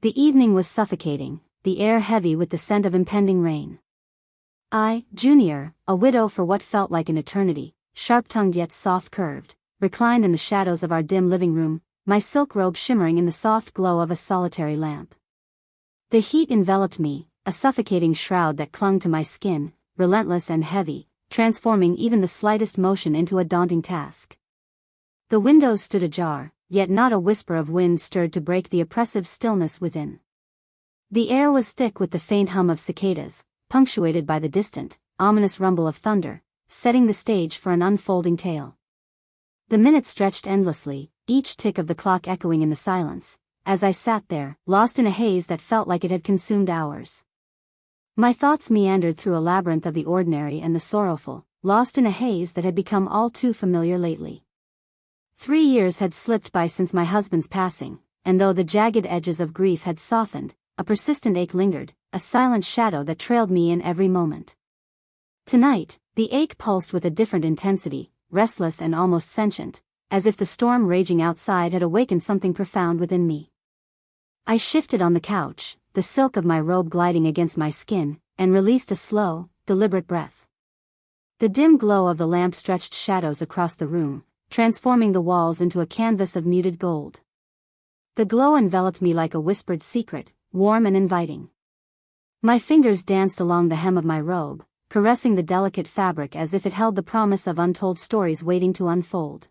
The evening was suffocating, the air heavy with the scent of impending rain. I, Junior, a widow for what felt like an eternity, sharp-tongued yet soft-curved, reclined in the shadows of our dim living room, my silk robe shimmering in the soft glow of a solitary lamp. The heat enveloped me, a suffocating shroud that clung to my skin, relentless and heavy, transforming even the slightest motion into a daunting task. The windows stood ajar, yet not a whisper of wind stirred to break the oppressive stillness within. The air was thick with the faint hum of cicadas, punctuated by the distant, ominous rumble of thunder, setting the stage for an unfolding tale. The minutes stretched endlessly, each tick of the clock echoing in the silence, as I sat there, lost in a haze that felt like it had consumed hours. My thoughts meandered through a labyrinth of the ordinary and the sorrowful, lost in a haze that had become all too familiar lately. 3 years had slipped by since my husband's passing, and though the jagged edges of grief had softened, a persistent ache lingered, a silent shadow that trailed me in every moment. Tonight, the ache pulsed with a different intensity, restless and almost sentient, as if the storm raging outside had awakened something profound within me. I shifted on the couch, the silk of my robe gliding against my skin, and released a slow, deliberate breath. The dim glow of the lamp stretched shadows across the room, transforming the walls into a canvas of muted gold. The glow enveloped me like a whispered secret, warm and inviting. My fingers danced along the hem of my robe, caressing the delicate fabric as if it held the promise of untold stories waiting to unfold.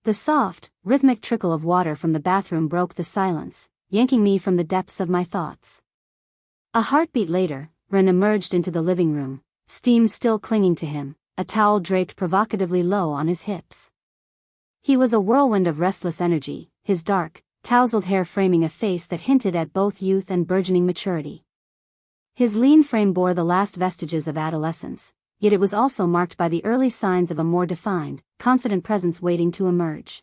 The soft, rhythmic trickle of water from the bathroom broke the silence, yanking me from the depths of my thoughts. A heartbeat later, Ren emerged into the living room, steam still clinging to him, a towel draped provocatively low on his hips. He was a whirlwind of restless energy, his dark, tousled hair framing a face that hinted at both youth and burgeoning maturity. His lean frame bore the last vestiges of adolescence, yet it was also marked by the early signs of a more defined, confident presence waiting to emerge.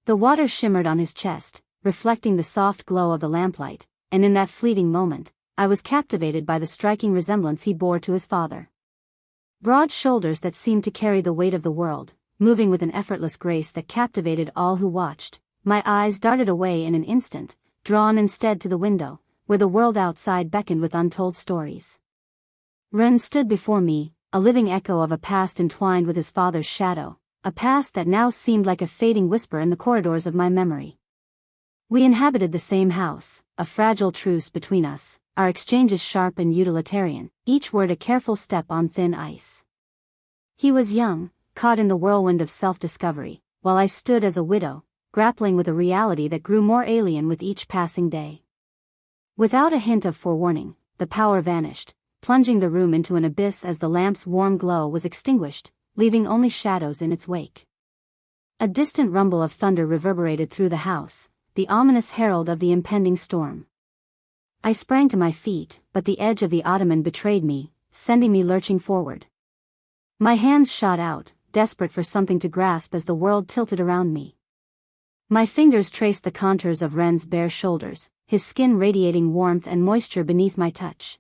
The water shimmered on his chest, reflecting the soft glow of the lamplight, and in that fleeting moment, I was captivated by the striking resemblance he bore to his father. Broad shoulders that seemed to carry the weight of the world, moving with an effortless grace that captivated all who watched, my eyes darted away in an instant, drawn instead to the window, where the world outside beckoned with untold stories. Ren stood before me, a living echo of a past entwined with his father's shadow, a past that now seemed like a fading whisper in the corridors of my memory. We inhabited the same house, a fragile truce between us, our exchanges sharp and utilitarian, each word a careful step on thin ice. He was young, caught in the whirlwind of self-discovery, while I stood as a widow, grappling with a reality that grew more alien with each passing day. Without a hint of forewarning, the power vanished, plunging the room into an abyss as the lamp's warm glow was extinguished, leaving only shadows in its wake. A distant rumble of thunder reverberated through the house, the ominous herald of the impending storm. I sprang to my feet, but the edge of the ottoman betrayed me, sending me lurching forward. My hands shot out, desperate for something to grasp as the world tilted around me. My fingers traced the contours of Ren's bare shoulders, his skin radiating warmth and moisture beneath my touch.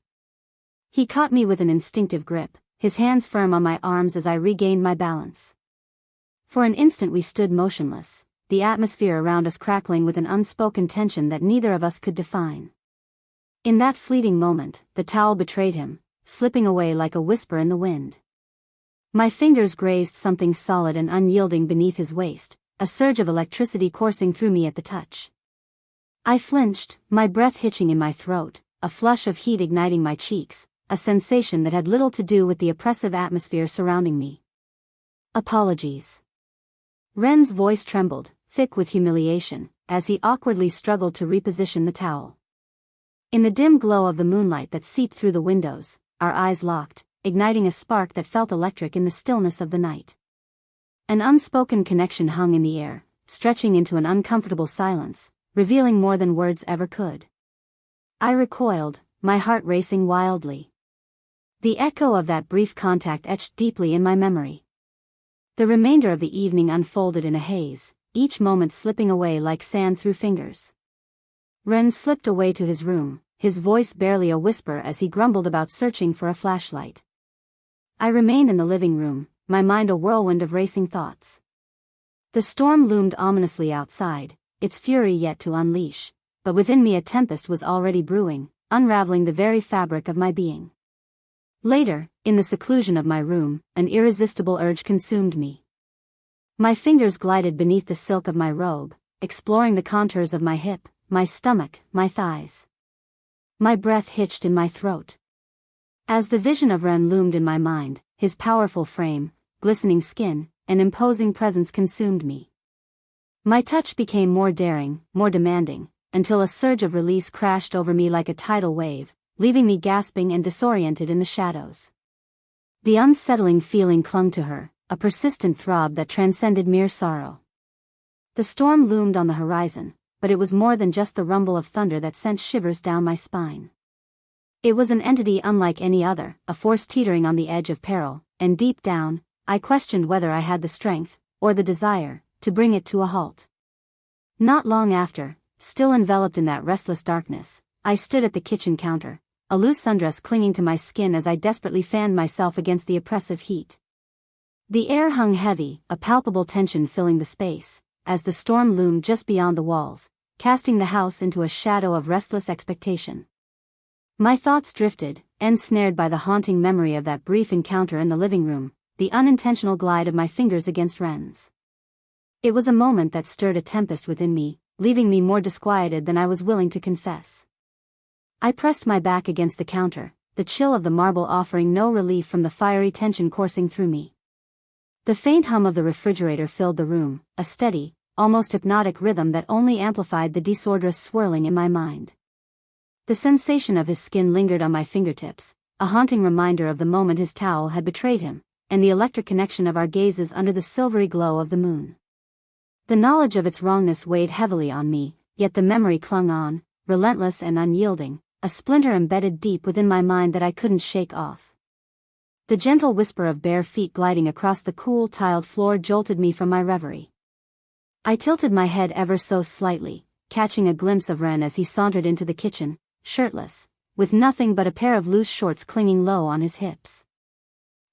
He caught me with an instinctive grip, his hands firm on my arms as I regained my balance. For an instant we stood motionless, the atmosphere around us crackling with an unspoken tension that neither of us could define. In that fleeting moment, the towel betrayed him, slipping away like a whisper in the wind. My fingers grazed something solid and unyielding beneath his waist, a surge of electricity coursing through me at the touch. I flinched, my breath hitching in my throat, a flush of heat igniting my cheeks, a sensation that had little to do with the oppressive atmosphere surrounding me. Apologies. Ren's voice trembled, thick with humiliation, as he awkwardly struggled to reposition the towel. In the dim glow of the moonlight that seeped through the windows, our eyes locked, igniting a spark that felt electric in the stillness of the night. An unspoken connection hung in the air, stretching into an uncomfortable silence, revealing more than words ever could. I recoiled, my heart racing wildly. The echo of that brief contact etched deeply in my memory. The remainder of the evening unfolded in a haze, each moment slipping away like sand through fingers. Ren slipped away to his room, his voice barely a whisper as he grumbled about searching for a flashlight. I remained in the living room, my mind a whirlwind of racing thoughts. The storm loomed ominously outside, its fury yet to unleash, but within me a tempest was already brewing, unraveling the very fabric of my being. Later, in the seclusion of my room, an irresistible urge consumed me. My fingers glided beneath the silk of my robe, exploring the contours of my hip, my stomach, my thighs. My breath hitched in my throat. As the vision of Ren loomed in my mind, his powerful frame, glistening skin, and imposing presence consumed me. My touch became more daring, more demanding, until a surge of release crashed over me like a tidal wave, leaving me gasping and disoriented in the shadows. The unsettling feeling clung to her, a persistent throb that transcended mere sorrow. The storm loomed on the horizon, but it was more than just the rumble of thunder that sent shivers down my spine. It was an entity unlike any other, a force teetering on the edge of peril, and deep down, I questioned whether I had the strength, or the desire, to bring it to a halt. Not long after, still enveloped in that restless darkness, I stood at the kitchen counter, a loose sundress clinging to my skin as I desperately fanned myself against the oppressive heat. The air hung heavy, a palpable tension filling the space, as the storm loomed just beyond the walls, casting the house into a shadow of restless expectation. My thoughts drifted, ensnared by the haunting memory of that brief encounter in the living room, the unintentional glide of my fingers against Ren's. It was a moment that stirred a tempest within me, leaving me more disquieted than I was willing to confess. I pressed my back against the counter, the chill of the marble offering no relief from the fiery tension coursing through me. The faint hum of the refrigerator filled the room, a steady, almost hypnotic rhythm that only amplified the disorderous swirling in my mind. The sensation of his skin lingered on my fingertips, a haunting reminder of the moment his towel had betrayed him, and the electric connection of our gazes under the silvery glow of the moon. The knowledge of its wrongness weighed heavily on me, yet the memory clung on, relentless and unyielding, a splinter embedded deep within my mind that I couldn't shake off. The gentle whisper of bare feet gliding across the cool tiled floor jolted me from my reverie. I tilted my head ever so slightly, catching a glimpse of Ren as he sauntered into the kitchen, shirtless, with nothing but a pair of loose shorts clinging low on his hips.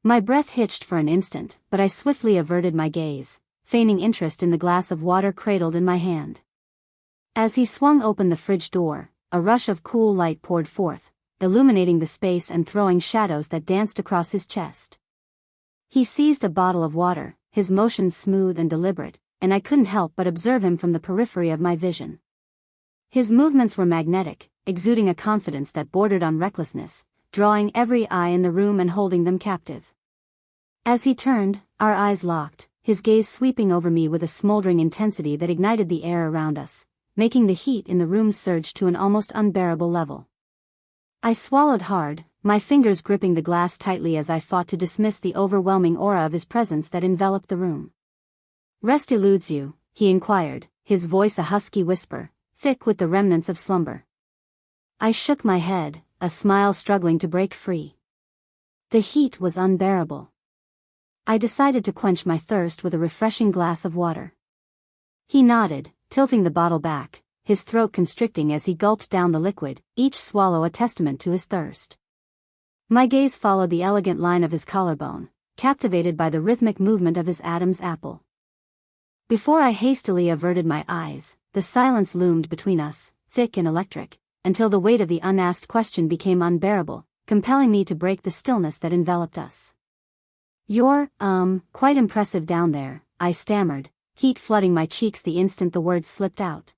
My breath hitched for an instant, but I swiftly averted my gaze, feigning interest in the glass of water cradled in my hand. As he swung open the fridge door, a rush of cool light poured forth, illuminating the space and throwing shadows that danced across his chest. He seized a bottle of water, his motions smooth and deliberate, and I couldn't help but observe him from the periphery of my vision. His movements were magnetic, exuding a confidence that bordered on recklessness, drawing every eye in the room and holding them captive. As he turned, our eyes locked, his gaze sweeping over me with a smoldering intensity that ignited the air around us, making the heat in the room surge to an almost unbearable level. I swallowed hard, my fingers gripping the glass tightly as I fought to dismiss the overwhelming aura of his presence that enveloped the room. "Rest eludes you," he inquired, his voice a husky whisper, thick with the remnants of slumber. I shook my head, a smile struggling to break free. The heat was unbearable. I decided to quench my thirst with a refreshing glass of water. He nodded, tilting the bottle back, his throat constricting as he gulped down the liquid, each swallow a testament to his thirst. My gaze followed the elegant line of his collarbone, captivated by the rhythmic movement of his Adam's apple. Before I hastily averted my eyes, the silence loomed between us, thick and electric, until the weight of the unasked question became unbearable, compelling me to break the stillness that enveloped us. "You're, quite impressive down there," I stammered, heat flooding my cheeks the instant the words slipped out.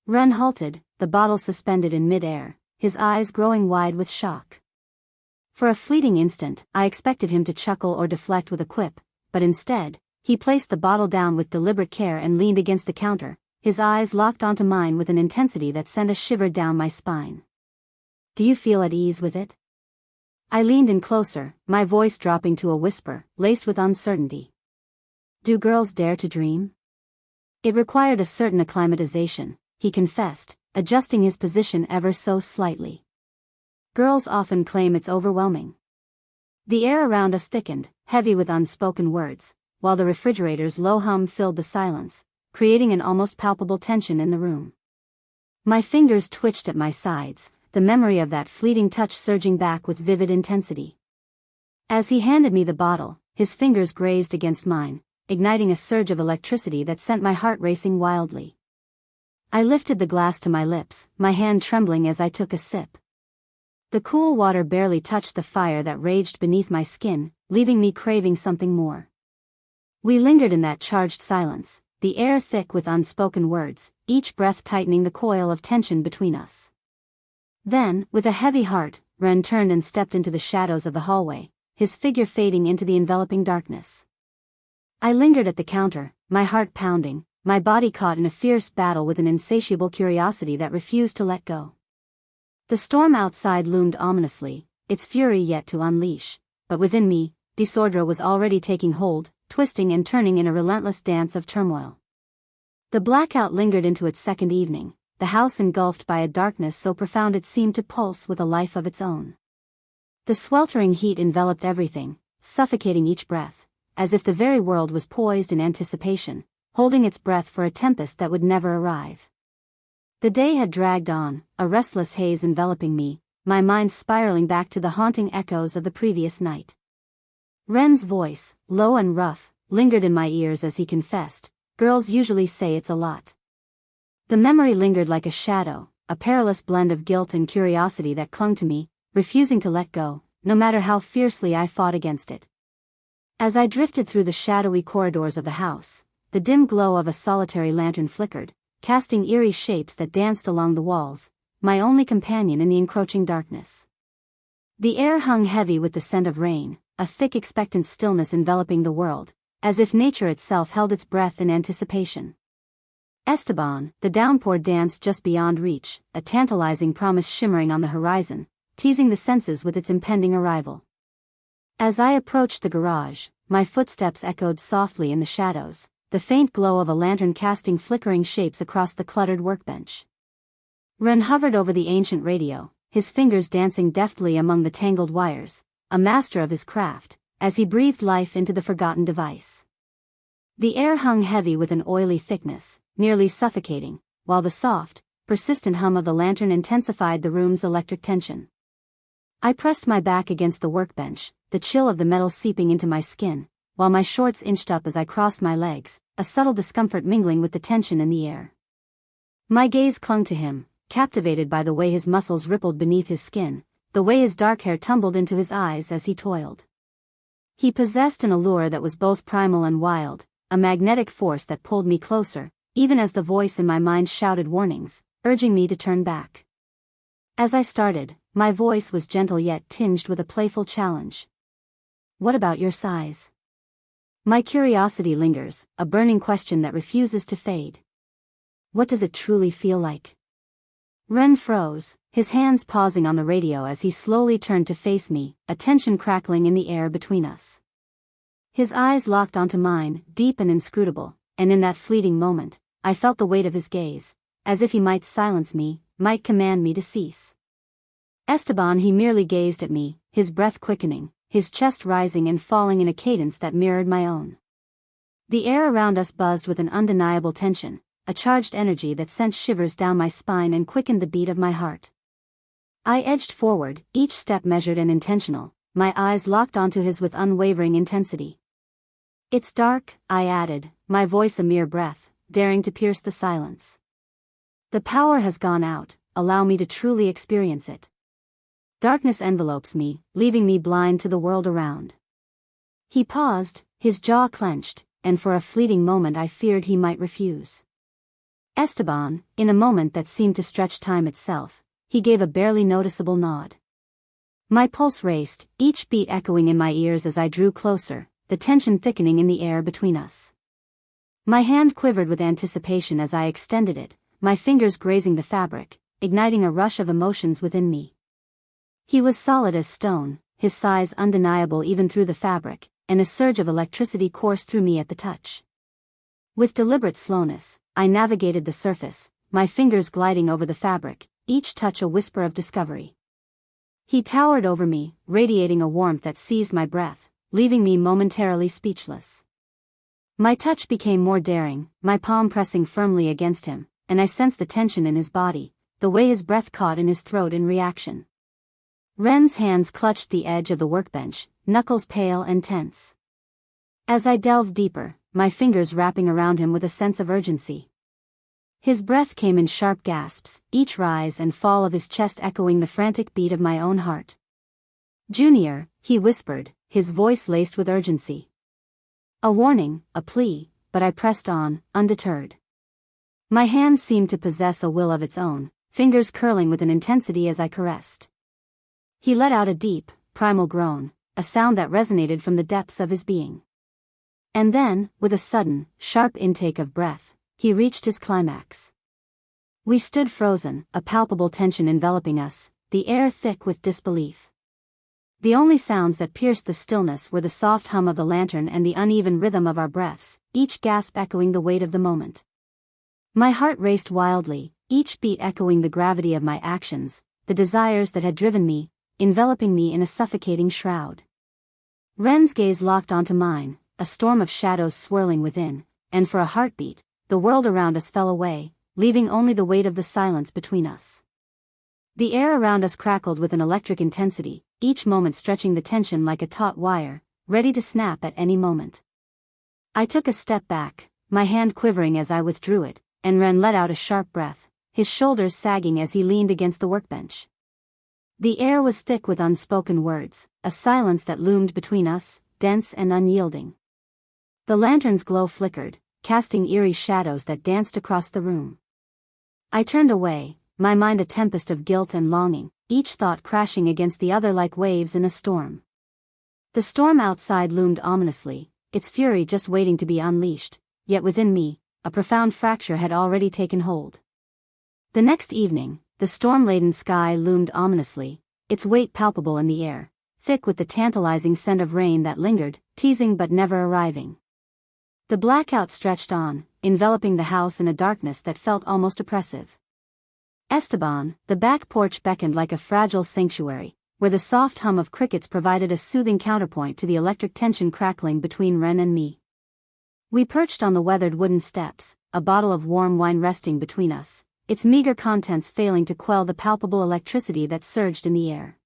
Ren halted, the bottle suspended in mid-air, his eyes growing wide with shock. For a fleeting instant, I expected him to chuckle or deflect with a quip, but instead, he placed the bottle down with deliberate care and leaned against the counter, his eyes locked onto mine with an intensity that sent a shiver down my spine. "Do you feel at ease with it?" I leaned in closer, my voice dropping to a whisper, laced with uncertainty. "Do girls dare to dream?" It required a certain acclimatization, he confessed, adjusting his position ever so slightly. "Girls often claim it's overwhelming." The air around us thickened, heavy with unspoken words, while the refrigerator's low hum filled the silence, creating an almost palpable tension in the room. My fingers twitched at my sides, the memory of that fleeting touch surging back with vivid intensity. As he handed me the bottle, his fingers grazed against mine, igniting a surge of electricity that sent my heart racing wildly. I lifted the glass to my lips, my hand trembling as I took a sip. The cool water barely touched the fire that raged beneath my skin, leaving me craving something more. We lingered in that charged silence, the air thick with unspoken words, each breath tightening the coil of tension between us. Then, with a heavy heart, Ren turned and stepped into the shadows of the hallway, his figure fading into the enveloping darkness. I lingered at the counter, my heart pounding, my body caught in a fierce battle with an insatiable curiosity that refused to let go. The storm outside loomed ominously, its fury yet to unleash, but within me, disorder was already taking hold, twisting and turning in a relentless dance of turmoil. The blackout lingered into its second evening, the house engulfed by a darkness so profound it seemed to pulse with a life of its own. The sweltering heat enveloped everything, suffocating each breath, as if the very world was poised in anticipation, holding its breath for a tempest that would never arrive. The day had dragged on, a restless haze enveloping me, my mind spiraling back to the haunting echoes of the previous night. Ren's voice, low and rough, lingered in my ears as he confessed, "Girls usually say it's a lot." The memory lingered like a shadow, a perilous blend of guilt and curiosity that clung to me, refusing to let go, no matter how fiercely I fought against it. As I drifted through the shadowy corridors of the house, the dim glow of a solitary lantern flickered, casting eerie shapes that danced along the walls, my only companion in the encroaching darkness. The air hung heavy with the scent of rain, a thick expectant stillness enveloping the world, as if nature itself held its breath in anticipation. Esteban, the downpour danced just beyond reach, a tantalizing promise shimmering on the horizon, teasing the senses with its impending arrival. As I approached the garage, my footsteps echoed softly in the shadows, the faint glow of a lantern casting flickering shapes across the cluttered workbench. Ren hovered over the ancient radio, his fingers dancing deftly among the tangled wires, a master of his craft, as he breathed life into the forgotten device. The air hung heavy with an oily thickness, nearly suffocating, while the soft, persistent hum of the lantern intensified the room's electric tension. I pressed my back against the workbench, the chill of the metal seeping into my skin, while my shorts inched up as I crossed my legs, a subtle discomfort mingling with the tension in the air. My gaze clung to him, captivated by the way his muscles rippled beneath his skin, the way his dark hair tumbled into his eyes as he toiled. He possessed an allure that was both primal and wild, a magnetic force that pulled me closer, even as the voice in my mind shouted warnings, urging me to turn back. As I started, my voice was gentle yet tinged with a playful challenge. "What about your size?" My curiosity lingers, a burning question that refuses to fade. "What does it truly feel like?" Ren froze, his hands pausing on the radio as he slowly turned to face me, a tension crackling in the air between us. His eyes locked onto mine, deep and inscrutable, and in that fleeting moment, I felt the weight of his gaze, as if he might silence me, might command me to cease. Esteban, he merely gazed at me, his breath quickening, his chest rising and falling in a cadence that mirrored my own. The air around us buzzed with an undeniable tension, a charged energy that sent shivers down my spine and quickened the beat of my heart. I edged forward, each step measured and intentional, my eyes locked onto his with unwavering intensity. "It's dark," I added, my voice a mere breath, daring to pierce the silence. "The power has gone out, allow me to truly experience it." Darkness envelopes me, leaving me blind to the world around. He paused, his jaw clenched, and for a fleeting moment I feared he might refuse. Esteban, in a moment that seemed to stretch time itself, he gave a barely noticeable nod. My pulse raced, each beat echoing in my ears as I drew closer, the tension thickening in the air between us. My hand quivered with anticipation as I extended it, my fingers grazing the fabric, igniting a rush of emotions within me. He was solid as stone, his size undeniable even through the fabric, and a surge of electricity coursed through me at the touch. With deliberate slowness, I navigated the surface, my fingers gliding over the fabric, each touch a whisper of discovery. He towered over me, radiating a warmth that seized my breath, leaving me momentarily speechless. My touch became more daring, my palm pressing firmly against him, and I sensed the tension in his body, the way his breath caught in his throat in reaction. Ren's hands clutched the edge of the workbench, knuckles pale and tense. As I delved deeper, my fingers wrapping around him with a sense of urgency. His breath came in sharp gasps, each rise and fall of his chest echoing the frantic beat of my own heart. "Junior," he whispered, his voice laced with urgency. A warning, a plea, but I pressed on, undeterred. My hand seemed to possess a will of its own, fingers curling with an intensity as I caressed. He let out a deep, primal groan, a sound that resonated from the depths of his being. And then, with a sudden, sharp intake of breath, he reached his climax. We stood frozen, a palpable tension enveloping us, the air thick with disbelief. The only sounds that pierced the stillness were the soft hum of the lantern and the uneven rhythm of our breaths, each gasp echoing the weight of the moment. My heart raced wildly, each beat echoing the gravity of my actions, the desires that had driven me, enveloping me in a suffocating shroud. Ren's gaze locked onto mine, a storm of shadows swirling within, and for a heartbeat, the world around us fell away, leaving only the weight of the silence between us. The air around us crackled with an electric intensity, each moment stretching the tension like a taut wire, ready to snap at any moment. I took a step back, my hand quivering as I withdrew it, and Ren let out a sharp breath, his shoulders sagging as he leaned against the workbench. The air was thick with unspoken words, a silence that loomed between us, dense and unyielding. The lantern's glow flickered, casting eerie shadows that danced across the room. I turned away, my mind a tempest of guilt and longing, each thought crashing against the other like waves in a storm. The storm outside loomed ominously, its fury just waiting to be unleashed, yet within me, a profound fracture had already taken hold. The next evening, the storm-laden sky loomed ominously, its weight palpable in the air, thick with the tantalizing scent of rain that lingered, teasing but never arriving. The blackout stretched on, enveloping the house in a darkness that felt almost oppressive. Esteban, the back porch beckoned like a fragile sanctuary, where the soft hum of crickets provided a soothing counterpoint to the electric tension crackling between Ren and me. We perched on the weathered wooden steps, a bottle of warm wine resting between us, its meager contents failing to quell the palpable electricity that surged in the air.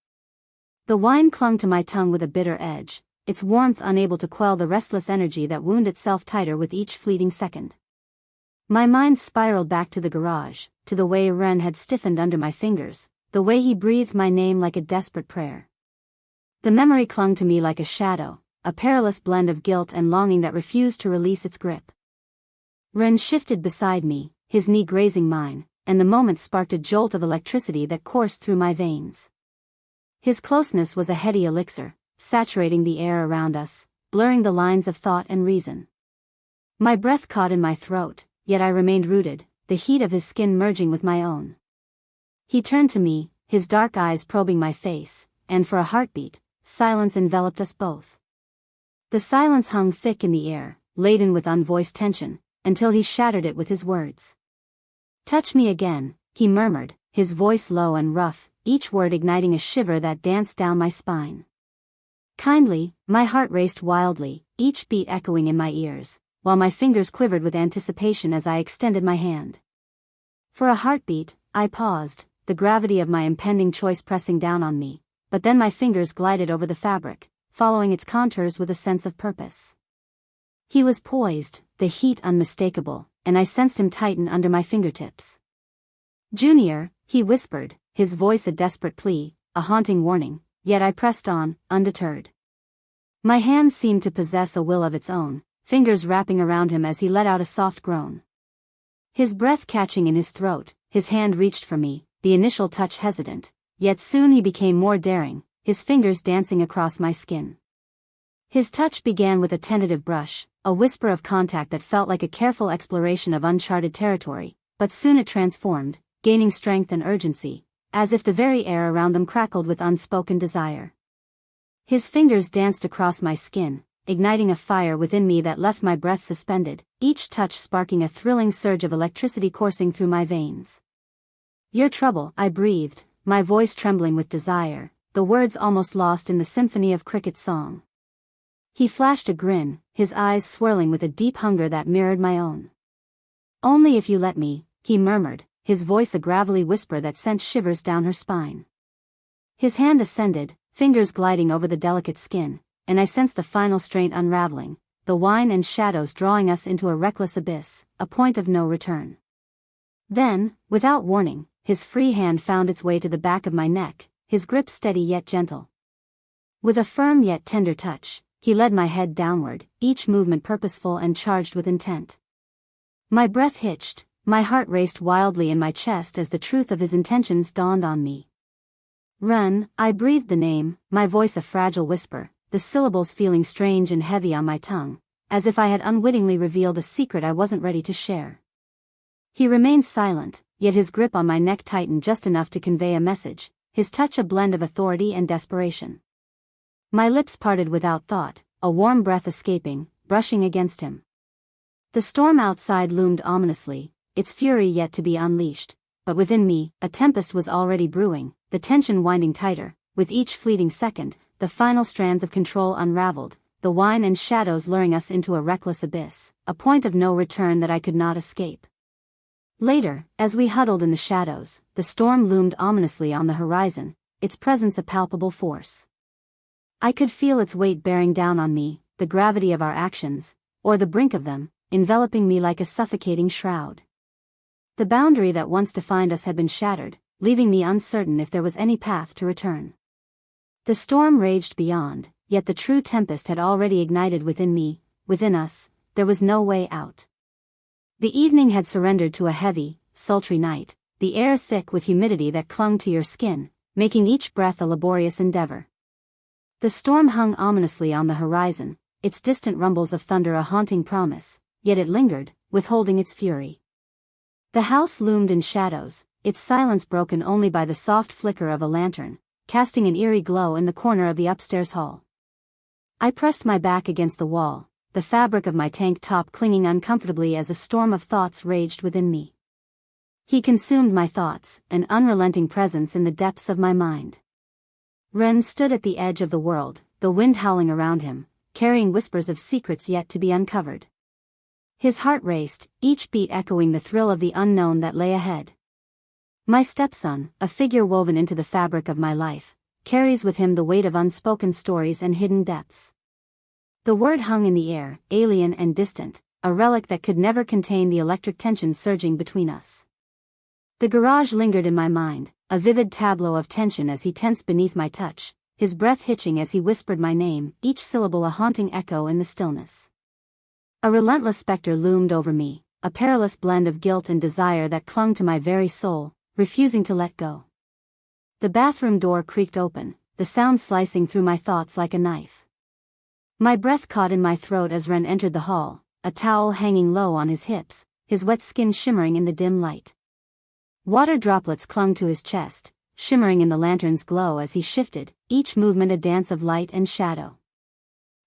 The wine clung to my tongue with a bitter edge, its warmth unable to quell the restless energy that wound itself tighter with each fleeting second. My mind spiraled back to the garage, to the way Ren had stiffened under my fingers, the way he breathed my name like a desperate prayer. The memory clung to me like a shadow, a perilous blend of guilt and longing that refused to release its grip. Ren shifted beside me, his knee grazing mine, and the moment sparked a jolt of electricity that coursed through my veins. His closeness was a heady elixir, saturating the air around us, blurring the lines of thought and reason. My breath caught in my throat, yet I remained rooted, the heat of his skin merging with my own. He turned to me, his dark eyes probing my face, and for a heartbeat, silence enveloped us both. The silence hung thick in the air, laden with unvoiced tension, until he shattered it with his words. "Touch me again," he murmured, his voice low and rough, each word igniting a shiver that danced down my spine. "Kindly," my heart raced wildly, each beat echoing in my ears, while my fingers quivered with anticipation as I extended my hand. For a heartbeat, I paused, the gravity of my impending choice pressing down on me, but then my fingers glided over the fabric, following its contours with a sense of purpose. He was poised, the heat unmistakable, and I sensed him tighten under my fingertips. "Junior," he whispered, his voice a desperate plea, a haunting warning, yet I pressed on, undeterred. My hand seemed to possess a will of its own, fingers wrapping around him as he let out a soft groan. His breath catching in his throat, his hand reached for me, the initial touch hesitant, yet soon he became more daring, his fingers dancing across my skin. His touch began with a tentative brush, a whisper of contact that felt like a careful exploration of uncharted territory, but soon it transformed, gaining strength and urgency, as if the very air around them crackled with unspoken desire. His fingers danced across my skin, igniting a fire within me that left my breath suspended, each touch sparking a thrilling surge of electricity coursing through my veins. "Your trouble," I breathed, my voice trembling with desire, the words almost lost in the symphony of cricket song. He flashed a grin, his eyes swirling with a deep hunger that mirrored my own. "Only if you let me," he murmured, his voice a gravelly whisper that sent shivers down her spine. His hand ascended, fingers gliding over the delicate skin, and I sensed the final strain unraveling, the wine and shadows drawing us into a reckless abyss, a point of no return. Then, without warning, his free hand found its way to the back of my neck, his grip steady yet gentle. With a firm yet tender touch, he led my head downward, each movement purposeful and charged with intent. My breath hitched, my heart raced wildly in my chest as the truth of his intentions dawned on me. "Run," I breathed the name, my voice a fragile whisper, the syllables feeling strange and heavy on my tongue, as if I had unwittingly revealed a secret I wasn't ready to share. He remained silent, yet his grip on my neck tightened just enough to convey a message, his touch a blend of authority and desperation. My lips parted without thought, a warm breath escaping, brushing against him. The storm outside loomed ominously, its fury yet to be unleashed, but within me, a tempest was already brewing, the tension winding tighter, with each fleeting second, the final strands of control unraveled, the wine and shadows luring us into a reckless abyss, a point of no return that I could not escape. Later, as we huddled in the shadows, the storm loomed ominously on the horizon, its presence a palpable force. I could feel its weight bearing down on me, the gravity of our actions, or the brink of them, enveloping me like a suffocating shroud. The boundary that once defined us had been shattered, leaving me uncertain if there was any path to return. The storm raged beyond, yet the true tempest had already ignited within me, within us, there was no way out. The evening had surrendered to a heavy, sultry night, the air thick with humidity that clung to your skin, making each breath a laborious endeavor. The storm hung ominously on the horizon, its distant rumbles of thunder a haunting promise, yet it lingered, withholding its fury. The house loomed in shadows, its silence broken only by the soft flicker of a lantern, casting an eerie glow in the corner of the upstairs hall. I pressed my back against the wall, the fabric of my tank top clinging uncomfortably as a storm of thoughts raged within me. He consumed my thoughts, an unrelenting presence in the depths of my mind. Ren stood at the edge of the world, the wind howling around him, carrying whispers of secrets yet to be uncovered. His heart raced, each beat echoing the thrill of the unknown that lay ahead. My stepson, a figure woven into the fabric of my life, carries with him the weight of unspoken stories and hidden depths. The word hung in the air, alien and distant, a relic that could never contain the electric tension surging between us. The garage lingered in my mind, a vivid tableau of tension as he tensed beneath my touch, his breath hitching as he whispered my name, each syllable a haunting echo in the stillness. A relentless specter loomed over me, a perilous blend of guilt and desire that clung to my very soul, refusing to let go. The bathroom door creaked open, the sound slicing through my thoughts like a knife. My breath caught in my throat as Ren entered the hall, a towel hanging low on his hips, his wet skin shimmering in the dim light. Water droplets clung to his chest, shimmering in the lantern's glow as he shifted, each movement a dance of light and shadow.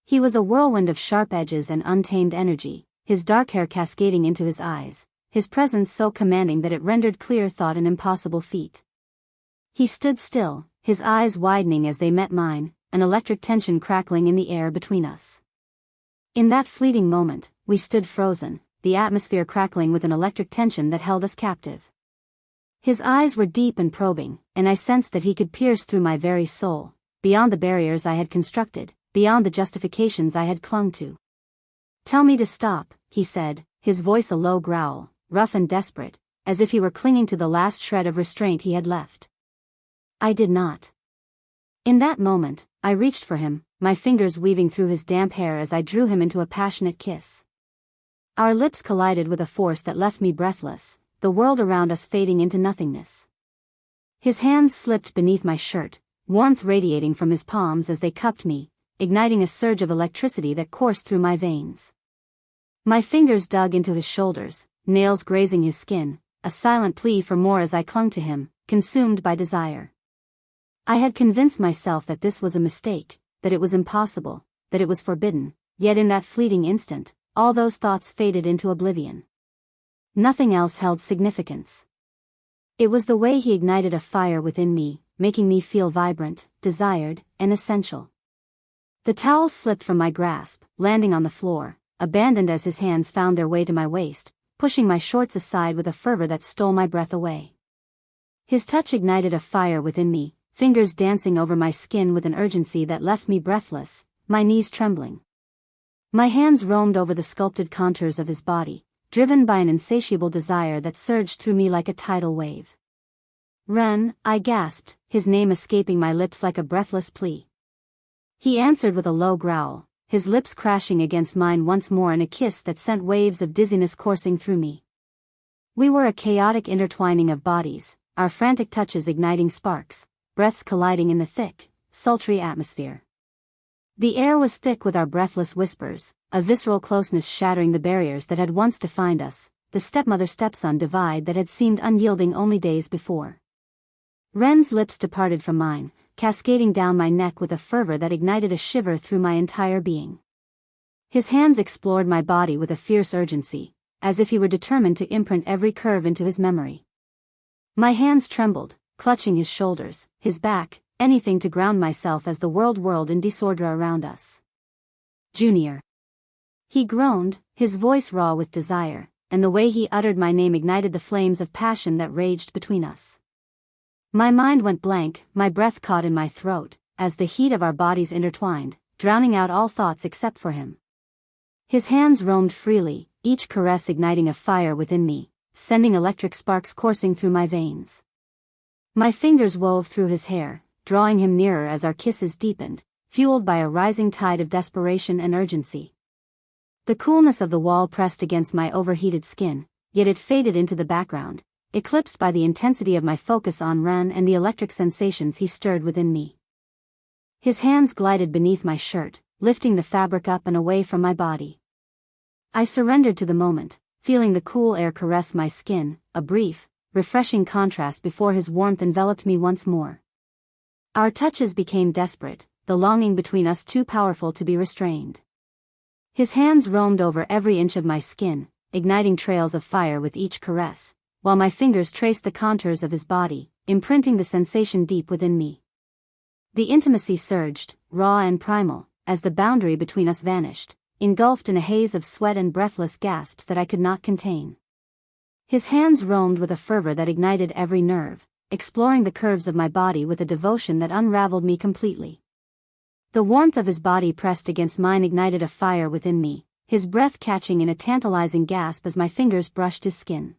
He was a whirlwind of sharp edges and untamed energy, his dark hair cascading into his eyes, his presence so commanding that it rendered clear thought an impossible feat. He stood still, his eyes widening as they met mine, an electric tension crackling in the air between us. In that fleeting moment, we stood frozen, the atmosphere crackling with an electric tension that held us captive. His eyes were deep and probing, and I sensed that he could pierce through my very soul, beyond the barriers I had constructed, beyond the justifications I had clung to. "Tell me to stop," he said, his voice a low growl, rough and desperate, as if he were clinging to the last shred of restraint he had left. I did not. In that moment, I reached for him, my fingers weaving through his damp hair as I drew him into a passionate kiss. Our lips collided with a force that left me breathless, the world around us fading into nothingness. His hands slipped beneath my shirt, warmth radiating from his palms as they cupped me, igniting a surge of electricity that coursed through my veins. My fingers dug into his shoulders, nails grazing his skin, a silent plea for more as I clung to him, consumed by desire. I had convinced myself that this was a mistake, that it was impossible, that it was forbidden, yet in that fleeting instant, all those thoughts faded into oblivion. Nothing else held significance. It was the way he ignited a fire within me, making me feel vibrant, desired, and essential. The towel slipped from my grasp, landing on the floor, abandoned as his hands found their way to my waist, pushing my shorts aside with a fervor that stole my breath away. His touch ignited a fire within me, fingers dancing over my skin with an urgency that left me breathless, my knees trembling. My hands roamed over the sculpted contours of his body, driven by an insatiable desire that surged through me like a tidal wave. "Ren," I gasped, his name escaping my lips like a breathless plea. He answered with a low growl, his lips crashing against mine once more in a kiss that sent waves of dizziness coursing through me. We were a chaotic intertwining of bodies, our frantic touches igniting sparks, breaths colliding in the thick, sultry atmosphere. The air was thick with our breathless whispers, a visceral closeness shattering the barriers that had once defined us, the stepmother-stepson divide that had seemed unyielding only days before. Ren's lips departed from mine, cascading down my neck with a fervor that ignited a shiver through my entire being. His hands explored my body with a fierce urgency, as if he were determined to imprint every curve into his memory. My hands trembled, clutching his shoulders, his back, anything to ground myself as the world whirled in disorder around us. "Junior." He groaned, his voice raw with desire, and the way he uttered my name ignited the flames of passion that raged between us. My mind went blank, my breath caught in my throat, as the heat of our bodies intertwined, drowning out all thoughts except for him. His hands roamed freely, each caress igniting a fire within me, sending electric sparks coursing through my veins. My fingers wove through his hair, drawing him nearer as our kisses deepened, fueled by a rising tide of desperation and urgency. The coolness of the wall pressed against my overheated skin, yet it faded into the background, eclipsed by the intensity of my focus on Ren and the electric sensations he stirred within me. His hands glided beneath my shirt, lifting the fabric up and away from my body. I surrendered to the moment, feeling the cool air caress my skin, a brief, refreshing contrast before his warmth enveloped me once more. Our touches became desperate, the longing between us too powerful to be restrained. His hands roamed over every inch of my skin, igniting trails of fire with each caress, while my fingers traced the contours of his body, imprinting the sensation deep within me. The intimacy surged, raw and primal, as the boundary between us vanished, engulfed in a haze of sweat and breathless gasps that I could not contain. His hands roamed with a fervor that ignited every nerve, exploring the curves of my body with a devotion that unraveled me completely. The warmth of his body pressed against mine ignited a fire within me, his breath catching in a tantalizing gasp as my fingers brushed his skin.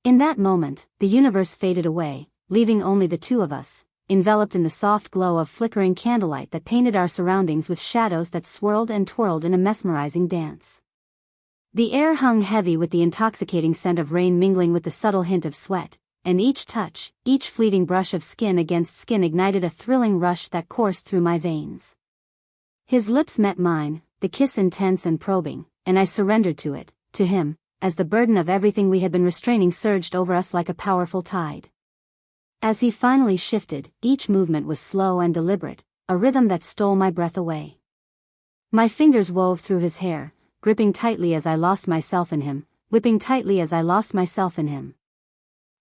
In that moment, the universe faded away, leaving only the two of us, enveloped in the soft glow of flickering candlelight that painted our surroundings with shadows that swirled and twirled in a mesmerizing dance. The air hung heavy with the intoxicating scent of rain mingling with the subtle hint of sweat, and each touch, each fleeting brush of skin against skin ignited a thrilling rush that coursed through my veins. His lips met mine, the kiss intense and probing, and I surrendered to it, to him, as the burden of everything we had been restraining surged over us like a powerful tide. As he finally shifted, each movement was slow and deliberate, a rhythm that stole my breath away. My fingers wove through his hair, gripping tightly as I lost myself in him, whipping tightly as I lost myself in him.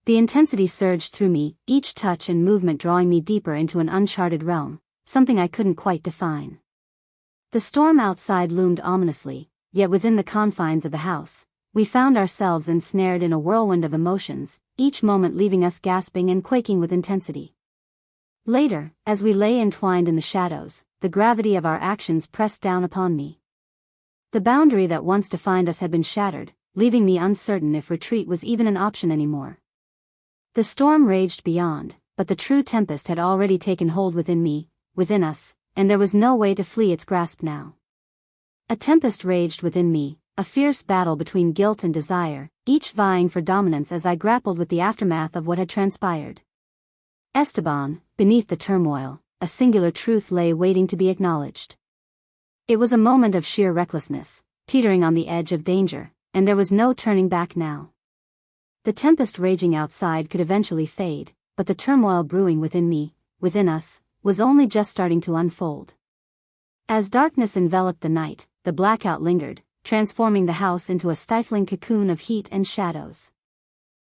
The intensity surged through me, each touch and movement drawing me deeper into an uncharted realm, something I couldn't quite define. The storm outside loomed ominously, yet within the confines of the house, we found ourselves ensnared in a whirlwind of emotions, each moment leaving us gasping and quaking with intensity. Later, as we lay entwined in the shadows, the gravity of our actions pressed down upon me. The boundary that once defined us had been shattered, leaving me uncertain if retreat was even an option anymore. The storm raged beyond, but the true tempest had already taken hold within me, within us, and there was no way to flee its grasp now. A tempest raged within me, a fierce battle between guilt and desire, each vying for dominance as I grappled with the aftermath of what had transpired. Esteban, beneath the turmoil, a singular truth lay waiting to be acknowledged. It was a moment of sheer recklessness, teetering on the edge of danger, and there was no turning back now. The tempest raging outside could eventually fade, but the turmoil brewing within me, within us, was only just starting to unfold. As darkness enveloped the night, the blackout lingered, transforming the house into a stifling cocoon of heat and shadows.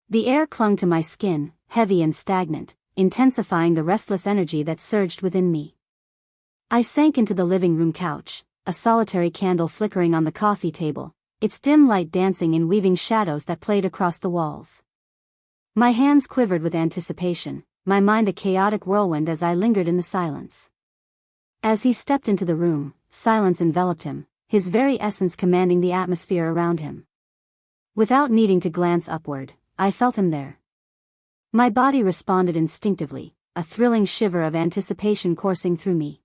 The air clung to my skin, heavy and stagnant, intensifying the restless energy that surged within me. I sank into the living room couch, a solitary candle flickering on the coffee table, its dim light dancing in weaving shadows that played across the walls. My hands quivered with anticipation, my mind a chaotic whirlwind as I lingered in the silence. As he stepped into the room, silence enveloped him, his very essence commanding the atmosphere around him. Without needing to glance upward, I felt him there. My body responded instinctively, a thrilling shiver of anticipation coursing through me.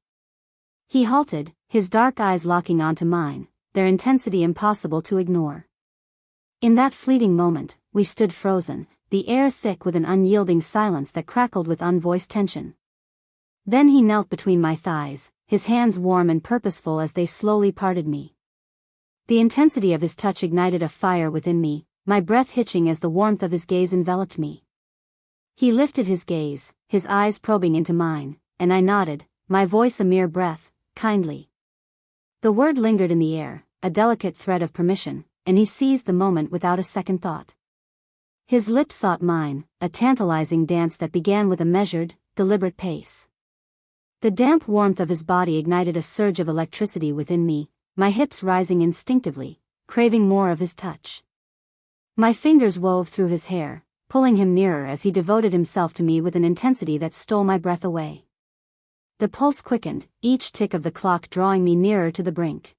He halted, his dark eyes locking onto mine, their intensity impossible to ignore. In that fleeting moment, we stood frozen, the air thick with an unyielding silence that crackled with unvoiced tension. Then he knelt between my thighs, his hands warm and purposeful as they slowly parted me. The intensity of his touch ignited a fire within me, my breath hitching as the warmth of his gaze enveloped me. He lifted his gaze, his eyes probing into mine, and I nodded, my voice a mere breath, kindly. The word lingered in the air, a delicate thread of permission, and he seized the moment without a second thought. His lips sought mine, a tantalizing dance that began with a measured, deliberate pace. The damp warmth of his body ignited a surge of electricity within me, my hips rising instinctively, craving more of his touch. My fingers wove through his hair, pulling him nearer as he devoted himself to me with an intensity that stole my breath away. The pulse quickened, each tick of the clock drawing me nearer to the brink.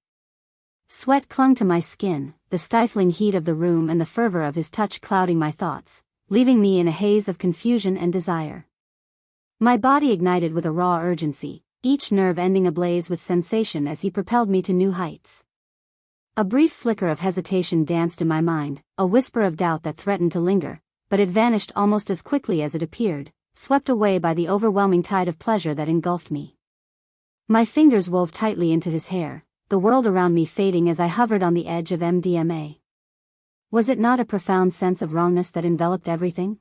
Sweat clung to my skin, the stifling heat of the room and the fervor of his touch clouding my thoughts, leaving me in a haze of confusion and desire. My body ignited with a raw urgency, each nerve ending ablaze with sensation as he propelled me to new heights. A brief flicker of hesitation danced in my mind, a whisper of doubt that threatened to linger, but it vanished almost as quickly as it appeared, swept away by the overwhelming tide of pleasure that engulfed me. My fingers wove tightly into his hair, the world around me fading as I hovered on the edge of MDMA. Was it not a profound sense of wrongness that enveloped everything?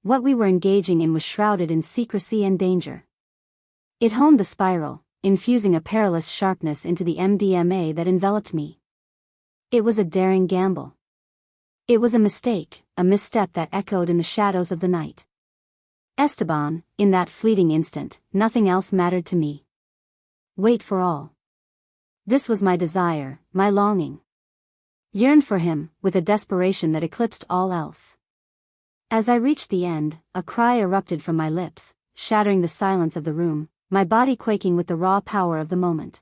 What we were engaging in was shrouded in secrecy and danger. It honed the spiral, infusing a perilous sharpness into the MDMA that enveloped me. It was a daring gamble. It was a mistake, a misstep that echoed in the shadows of the night. Esteban, in that fleeting instant, nothing else mattered to me. Wait for all. This was my desire, my longing. Yearned for him, with a desperation that eclipsed all else. As I reached the end, a cry erupted from my lips, shattering the silence of the room, my body quaking with the raw power of the moment.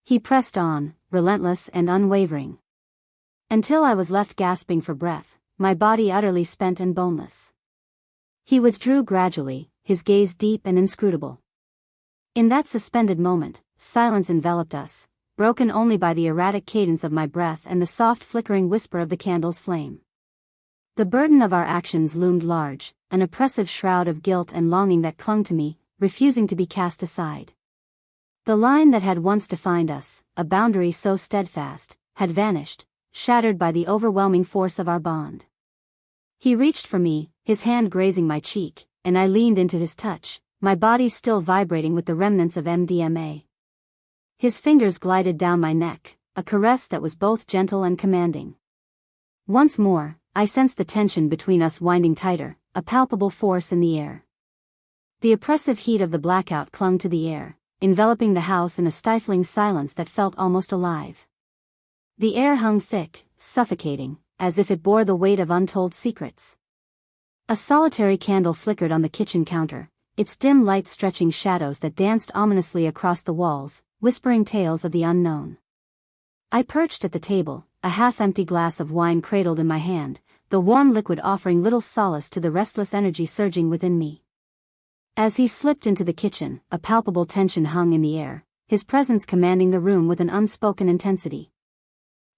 He pressed on, relentless and unwavering. Until I was left gasping for breath, my body utterly spent and boneless. He withdrew gradually, his gaze deep and inscrutable. In that suspended moment, silence enveloped us, broken only by the erratic cadence of my breath and the soft flickering whisper of the candle's flame. The burden of our actions loomed large, an oppressive shroud of guilt and longing that clung to me, refusing to be cast aside. The line that had once defined us, a boundary so steadfast, had vanished, shattered by the overwhelming force of our bond. He reached for me, his hand grazing my cheek, and I leaned into his touch, my body still vibrating with the remnants of MDMA. His fingers glided down my neck, a caress that was both gentle and commanding. Once more, I sensed the tension between us winding tighter, a palpable force in the air. The oppressive heat of the blackout clung to the air, enveloping the house in a stifling silence that felt almost alive. The air hung thick, suffocating, as if it bore the weight of untold secrets. A solitary candle flickered on the kitchen counter, its dim light stretching shadows that danced ominously across the walls, whispering tales of the unknown. I perched at the table, a half-empty glass of wine cradled in my hand, the warm liquid offering little solace to the restless energy surging within me. As he slipped into the kitchen, a palpable tension hung in the air, his presence commanding the room with an unspoken intensity.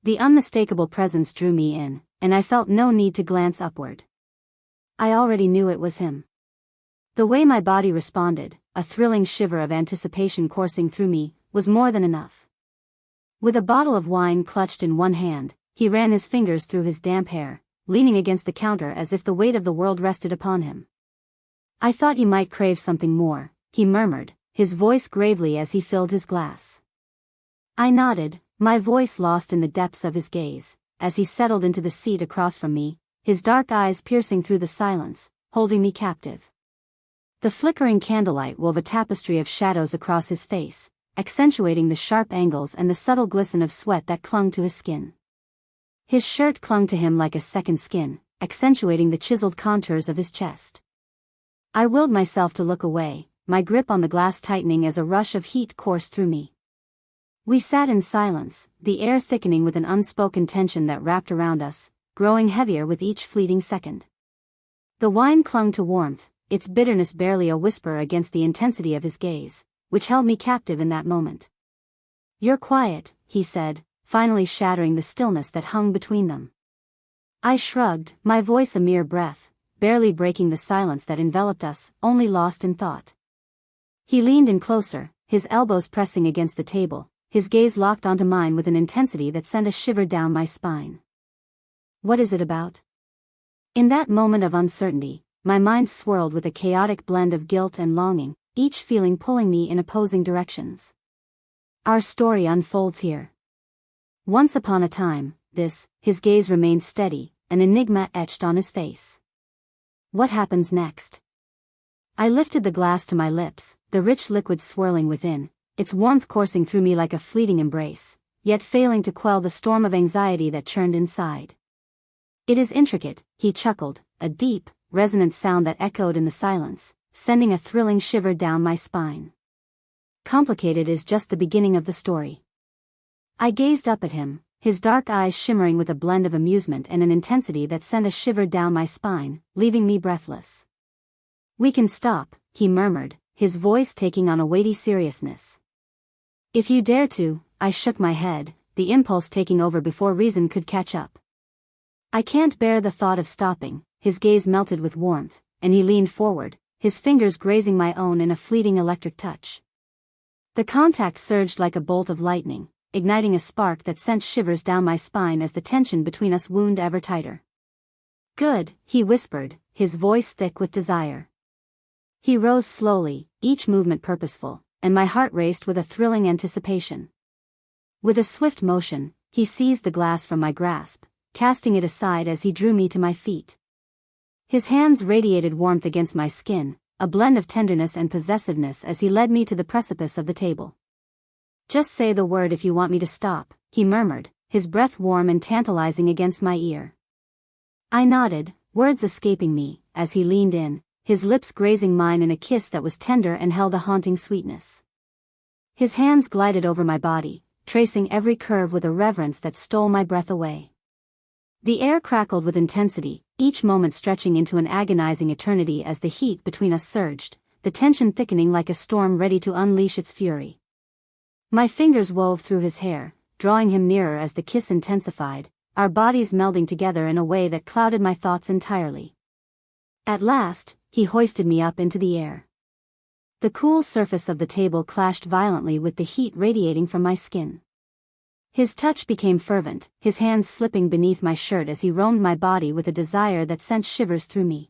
The unmistakable presence drew me in, and I felt no need to glance upward. I already knew it was him. The way my body responded, a thrilling shiver of anticipation coursing through me, was more than enough. With a bottle of wine clutched in one hand, he ran his fingers through his damp hair, leaning against the counter as if the weight of the world rested upon him. "I thought you might crave something more," he murmured, his voice gravely as he filled his glass. I nodded, my voice lost in the depths of his gaze, as he settled into the seat across from me, his dark eyes piercing through the silence, holding me captive. The flickering candlelight wove a tapestry of shadows across his face, accentuating the sharp angles and the subtle glisten of sweat that clung to his skin. His shirt clung to him like a second skin, accentuating the chiseled contours of his chest. I willed myself to look away, my grip on the glass tightening as a rush of heat coursed through me. We sat in silence, the air thickening with an unspoken tension that wrapped around us, growing heavier with each fleeting second. The wine clung to warmth, its bitterness barely a whisper against the intensity of his gaze, which held me captive in that moment. "You're quiet," he said, finally shattering the stillness that hung between them. I shrugged, my voice a mere breath, barely breaking the silence that enveloped us, only lost in thought. He leaned in closer, his elbows pressing against the table, his gaze locked onto mine with an intensity that sent a shiver down my spine. "What is it about?" In that moment of uncertainty, my mind swirled with a chaotic blend of guilt and longing, each feeling pulling me in opposing directions. Our story unfolds here. Once upon a time, his gaze remained steady, an enigma etched on his face. What happens next? I lifted the glass to my lips, the rich liquid swirling within, its warmth coursing through me like a fleeting embrace, yet failing to quell the storm of anxiety that churned inside. "It is intricate," he chuckled, a deep, resonant sound that echoed in the silence, sending a thrilling shiver down my spine. "Complicated is just the beginning of the story." I gazed up at him, his dark eyes shimmering with a blend of amusement and an intensity that sent a shiver down my spine, leaving me breathless. "We can stop," he murmured, his voice taking on a weighty seriousness. "If you dare to," I shook my head, the impulse taking over before reason could catch up. "I can't bear the thought of stopping." His gaze melted with warmth, and he leaned forward, his fingers grazing my own in a fleeting electric touch. The contact surged like a bolt of lightning, igniting a spark that sent shivers down my spine as the tension between us wound ever tighter. "Good," he whispered, his voice thick with desire. He rose slowly, each movement purposeful, and my heart raced with a thrilling anticipation. With a swift motion, he seized the glass from my grasp, casting it aside as he drew me to my feet. His hands radiated warmth against my skin, a blend of tenderness and possessiveness as he led me to the precipice of the table. "Just say the word if you want me to stop," he murmured, his breath warm and tantalizing against my ear. I nodded, words escaping me, as he leaned in, his lips grazing mine in a kiss that was tender and held a haunting sweetness. His hands glided over my body, tracing every curve with a reverence that stole my breath away. The air crackled with intensity, each moment stretching into an agonizing eternity as the heat between us surged, the tension thickening like a storm ready to unleash its fury. My fingers wove through his hair, drawing him nearer as the kiss intensified, our bodies melding together in a way that clouded my thoughts entirely. At last, he hoisted me up into the air. The cool surface of the table clashed violently with the heat radiating from my skin. His touch became fervent, his hands slipping beneath my shirt as he roamed my body with a desire that sent shivers through me.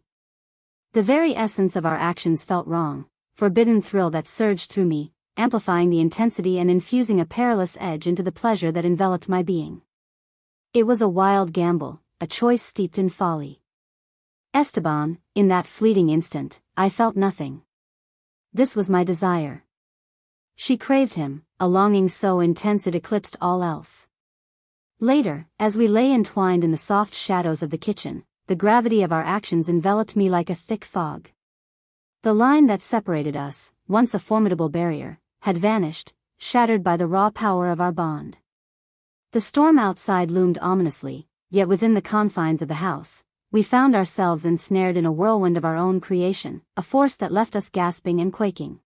The very essence of our actions felt wrong, forbidden thrill that surged through me, amplifying the intensity and infusing a perilous edge into the pleasure that enveloped my being. It was a wild gamble, a choice steeped in folly. Esteban, in that fleeting instant, I felt nothing. This was my desire. She craved him, a longing so intense it eclipsed all else. Later, as we lay entwined in the soft shadows of the kitchen, the gravity of our actions enveloped me like a thick fog. The line that separated us, once a formidable barrier, had vanished, shattered by the raw power of our bond. The storm outside loomed ominously, yet within the confines of the house, we found ourselves ensnared in a whirlwind of our own creation, a force that left us gasping and quaking.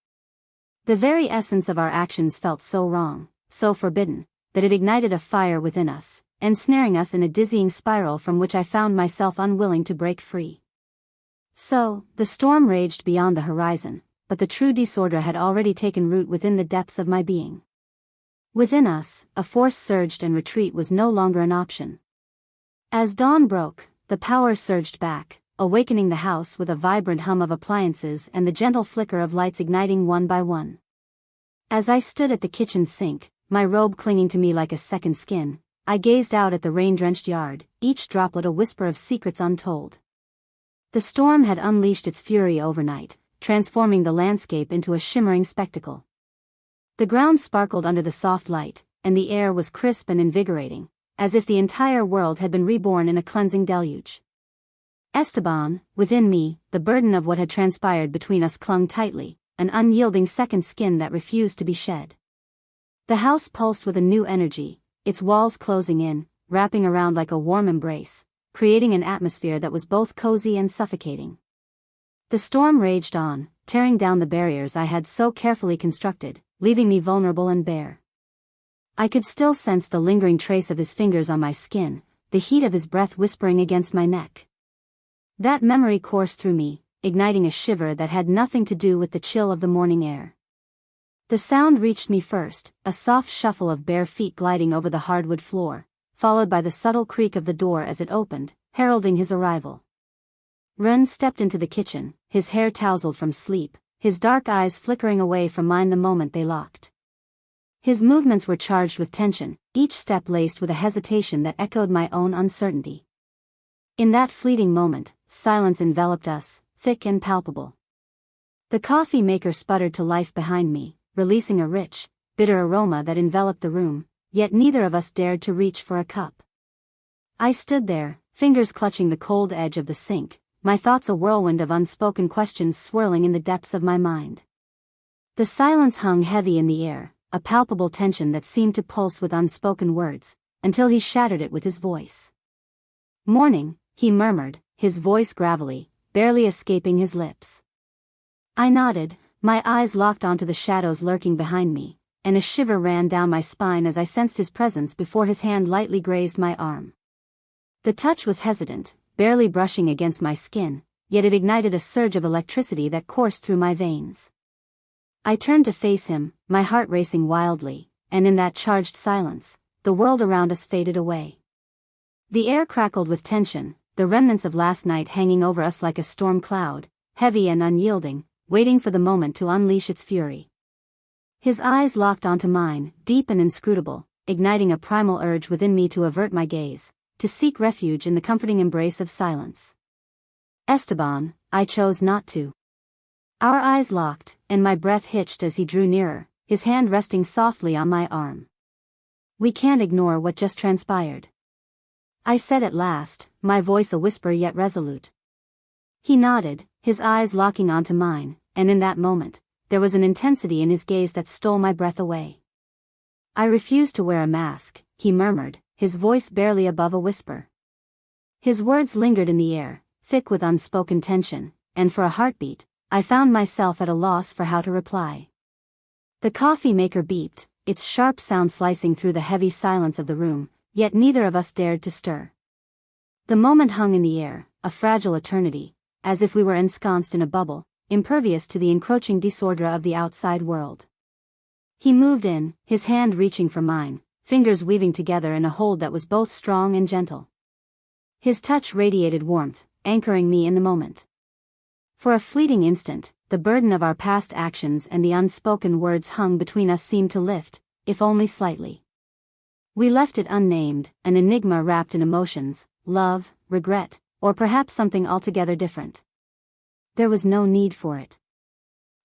The very essence of our actions felt so wrong, so forbidden, that it ignited a fire within us, ensnaring us in a dizzying spiral from which I found myself unwilling to break free. So, the storm raged beyond the horizon, but the true disorder had already taken root within the depths of my being. Within us, a force surged and retreat was no longer an option. As dawn broke, the power surged back, awakening the house with a vibrant hum of appliances and the gentle flicker of lights igniting one by one. As I stood at the kitchen sink, my robe clinging to me like a second skin, I gazed out at the rain-drenched yard, each droplet a whisper of secrets untold. The storm had unleashed its fury overnight, transforming the landscape into a shimmering spectacle. The ground sparkled under the soft light, and the air was crisp and invigorating, as if the entire world had been reborn in a cleansing deluge. Esteban, within me, the burden of what had transpired between us clung tightly, an unyielding second skin that refused to be shed. The house pulsed with a new energy, its walls closing in, wrapping around like a warm embrace, creating an atmosphere that was both cozy and suffocating. The storm raged on, tearing down the barriers I had so carefully constructed, leaving me vulnerable and bare. I could still sense the lingering trace of his fingers on my skin, the heat of his breath whispering against my neck. That memory coursed through me, igniting a shiver that had nothing to do with the chill of the morning air. The sound reached me first, a soft shuffle of bare feet gliding over the hardwood floor, followed by the subtle creak of the door as it opened, heralding his arrival. Ren stepped into the kitchen, his hair tousled from sleep, his dark eyes flickering away from mine the moment they locked. His movements were charged with tension, each step laced with a hesitation that echoed my own uncertainty. In that fleeting moment, silence enveloped us, thick and palpable. The coffee maker sputtered to life behind me, releasing a rich, bitter aroma that enveloped the room, yet neither of us dared to reach for a cup. I stood there, fingers clutching the cold edge of the sink, my thoughts a whirlwind of unspoken questions swirling in the depths of my mind. The silence hung heavy in the air, a palpable tension that seemed to pulse with unspoken words, until he shattered it with his voice. "Morning," he murmured, his voice gravelly, barely escaping his lips. I nodded, my eyes locked onto the shadows lurking behind me, and a shiver ran down my spine as I sensed his presence before his hand lightly grazed my arm. The touch was hesitant, barely brushing against my skin, yet it ignited a surge of electricity that coursed through my veins. I turned to face him, my heart racing wildly, and in that charged silence, the world around us faded away. The air crackled with tension, the remnants of last night hanging over us like a storm cloud, heavy and unyielding, waiting for the moment to unleash its fury. His eyes locked onto mine, deep and inscrutable, igniting a primal urge within me to avert my gaze, to seek refuge in the comforting embrace of silence. "Esteban," I chose not to. Our eyes locked, and my breath hitched as he drew nearer, his hand resting softly on my arm. "We can't ignore what just transpired," I said at last, my voice a whisper yet resolute. He nodded, his eyes locking onto mine, and in that moment, there was an intensity in his gaze that stole my breath away. "I refuse to wear a mask," he murmured, his voice barely above a whisper. His words lingered in the air, thick with unspoken tension, and for a heartbeat, I found myself at a loss for how to reply. The coffee maker beeped, its sharp sound slicing through the heavy silence of the room, yet neither of us dared to stir. The moment hung in the air, a fragile eternity, as if we were ensconced in a bubble, impervious to the encroaching disorder of the outside world. He moved in, his hand reaching for mine, fingers weaving together in a hold that was both strong and gentle. His touch radiated warmth, anchoring me in the moment. For a fleeting instant, the burden of our past actions and the unspoken words hung between us seemed to lift, if only slightly. We left it unnamed, an enigma wrapped in emotions, love, regret, or perhaps something altogether different. There was no need for it.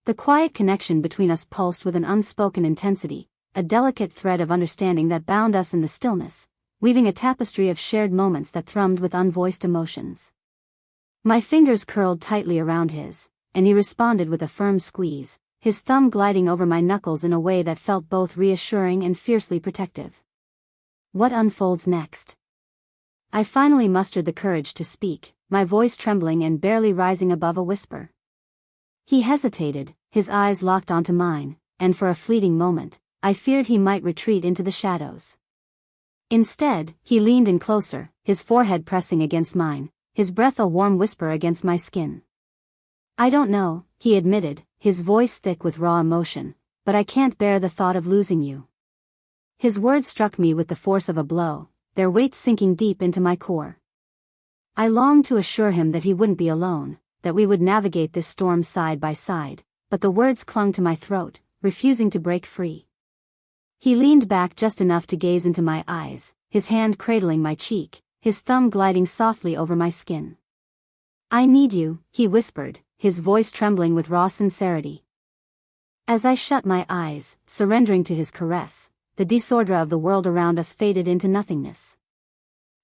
The quiet connection between us pulsed with an unspoken intensity, a delicate thread of understanding that bound us in the stillness, weaving a tapestry of shared moments that thrummed with unvoiced emotions. My fingers curled tightly around his, and he responded with a firm squeeze, his thumb gliding over my knuckles in a way that felt both reassuring and fiercely protective. What unfolds next? I finally mustered the courage to speak, my voice trembling and barely rising above a whisper. He hesitated, his eyes locked onto mine, and for a fleeting moment, I feared he might retreat into the shadows. Instead, he leaned in closer, his forehead pressing against mine, his breath a warm whisper against my skin. "I don't know," he admitted, his voice thick with raw emotion, "but I can't bear the thought of losing you." His words struck me with the force of a blow, their weight sinking deep into my core. I longed to assure him that he wouldn't be alone, that we would navigate this storm side by side, but the words clung to my throat, refusing to break free. He leaned back just enough to gaze into my eyes, his hand cradling my cheek, his thumb gliding softly over my skin. "I need you," he whispered, his voice trembling with raw sincerity. As I shut my eyes, surrendering to his caress, the disorder of the world around us faded into nothingness.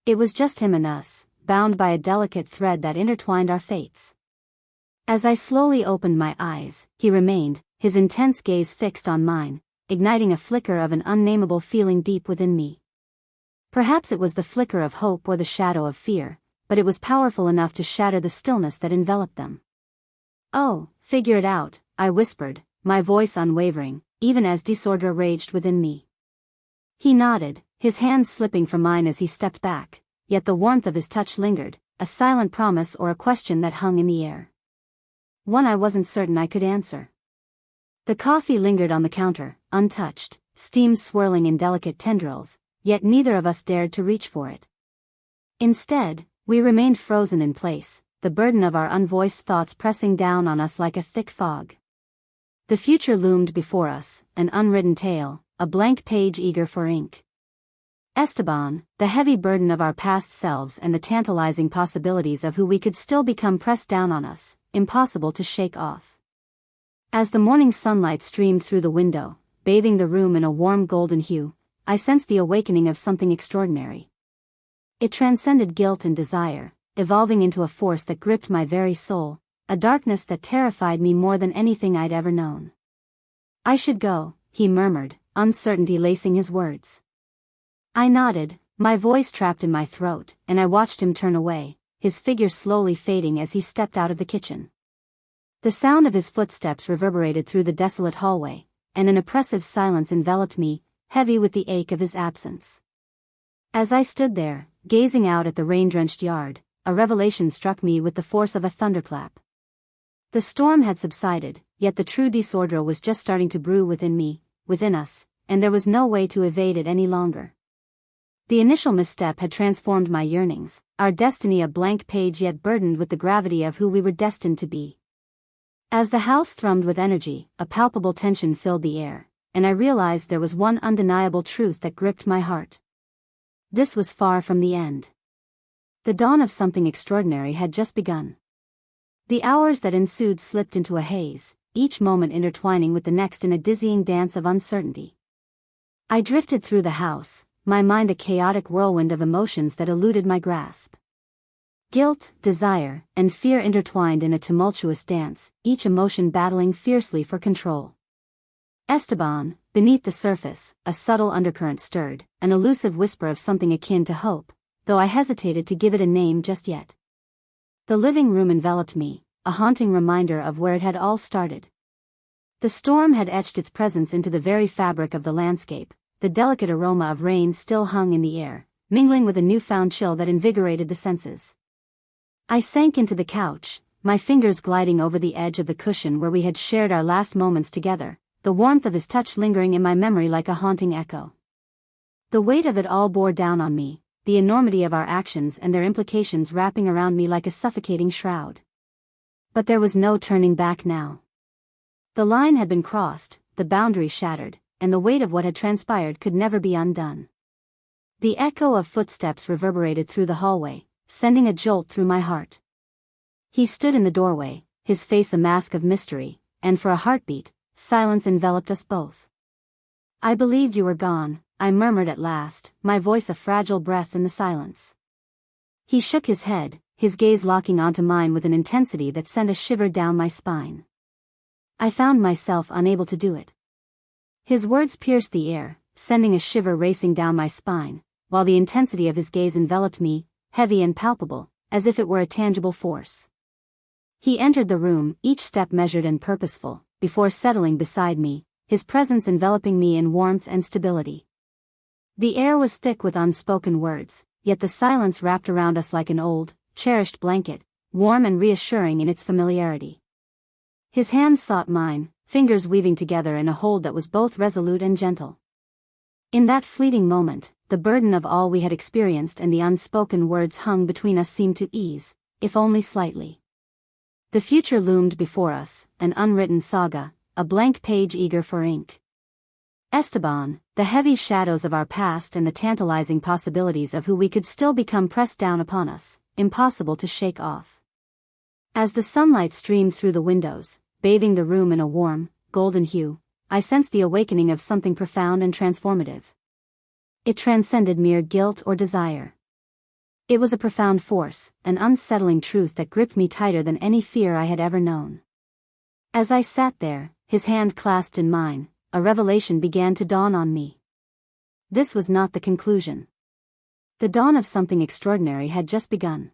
It was just him and us, bound by a delicate thread that intertwined our fates. As I slowly opened my eyes, he remained, his intense gaze fixed on mine, igniting a flicker of an unnameable feeling deep within me. Perhaps it was the flicker of hope or the shadow of fear, but it was powerful enough to shatter the stillness that enveloped them. "Oh, figure it out," I whispered, my voice unwavering, even as disorder raged within me. He nodded, his hands slipping from mine as he stepped back, yet the warmth of his touch lingered, a silent promise or a question that hung in the air. One I wasn't certain I could answer. The coffee lingered on the counter, untouched, steam swirling in delicate tendrils, yet neither of us dared to reach for it. Instead, we remained frozen in place, the burden of our unvoiced thoughts pressing down on us like a thick fog. The future loomed before us, an unwritten tale, a blank page eager for ink. Esteban, the heavy burden of our past selves and the tantalizing possibilities of who we could still become pressed down on us, impossible to shake off. As the morning sunlight streamed through the window, bathing the room in a warm golden hue, I sensed the awakening of something extraordinary. It transcended guilt and desire, evolving into a force that gripped my very soul, a darkness that terrified me more than anything I'd ever known. "I should go," he murmured, uncertainty lacing his words. I nodded, my voice trapped in my throat, and I watched him turn away, his figure slowly fading as he stepped out of the kitchen. The sound of his footsteps reverberated through the desolate hallway, and an oppressive silence enveloped me, heavy with the ache of his absence. As I stood there, gazing out at the rain-drenched yard, a revelation struck me with the force of a thunderclap. The storm had subsided, yet the true disorder was just starting to brew within me, within us, and there was no way to evade it any longer. The initial misstep had transformed my yearnings, our destiny a blank page yet burdened with the gravity of who we were destined to be. As the house thrummed with energy, a palpable tension filled the air, and I realized there was one undeniable truth that gripped my heart. This was far from the end. The dawn of something extraordinary had just begun. The hours that ensued slipped into a haze, each moment intertwining with the next in a dizzying dance of uncertainty. I drifted through the house, my mind a chaotic whirlwind of emotions that eluded my grasp. Guilt, desire, and fear intertwined in a tumultuous dance, each emotion battling fiercely for control. Esteban, beneath the surface, a subtle undercurrent stirred, an elusive whisper of something akin to hope, though I hesitated to give it a name just yet. The living room enveloped me, a haunting reminder of where it had all started. The storm had etched its presence into the very fabric of the landscape, the delicate aroma of rain still hung in the air, mingling with a newfound chill that invigorated the senses. I sank into the couch, my fingers gliding over the edge of the cushion where we had shared our last moments together, the warmth of his touch lingering in my memory like a haunting echo. The weight of it all bore down on me, the enormity of our actions and their implications wrapping around me like a suffocating shroud. But there was no turning back now. The line had been crossed, the boundary shattered, and the weight of what had transpired could never be undone. The echo of footsteps reverberated through the hallway, sending a jolt through my heart. He stood in the doorway, his face a mask of mystery, and for a heartbeat, silence enveloped us both. "I believed you were gone," I murmured at last, my voice a fragile breath in the silence. He shook his head, his gaze locking onto mine with an intensity that sent a shiver down my spine. I found myself unable to do it. His words pierced the air, sending a shiver racing down my spine, while the intensity of his gaze enveloped me, heavy and palpable, as if it were a tangible force. He entered the room, each step measured and purposeful, before settling beside me, his presence enveloping me in warmth and stability. The air was thick with unspoken words, yet the silence wrapped around us like an old, cherished blanket, warm and reassuring in its familiarity. His hands sought mine, fingers weaving together in a hold that was both resolute and gentle. In that fleeting moment, the burden of all we had experienced and the unspoken words hung between us seemed to ease, if only slightly. The future loomed before us, an unwritten saga, a blank page eager for ink. Esteban, the heavy shadows of our past and the tantalizing possibilities of who we could still become pressed down upon us, impossible to shake off. As the sunlight streamed through the windows, bathing the room in a warm, golden hue, I sensed the awakening of something profound and transformative. It transcended mere guilt or desire. It was a profound force, an unsettling truth that gripped me tighter than any fear I had ever known. As I sat there, his hand clasped in mine, a revelation began to dawn on me. This was not the conclusion. The dawn of something extraordinary had just begun.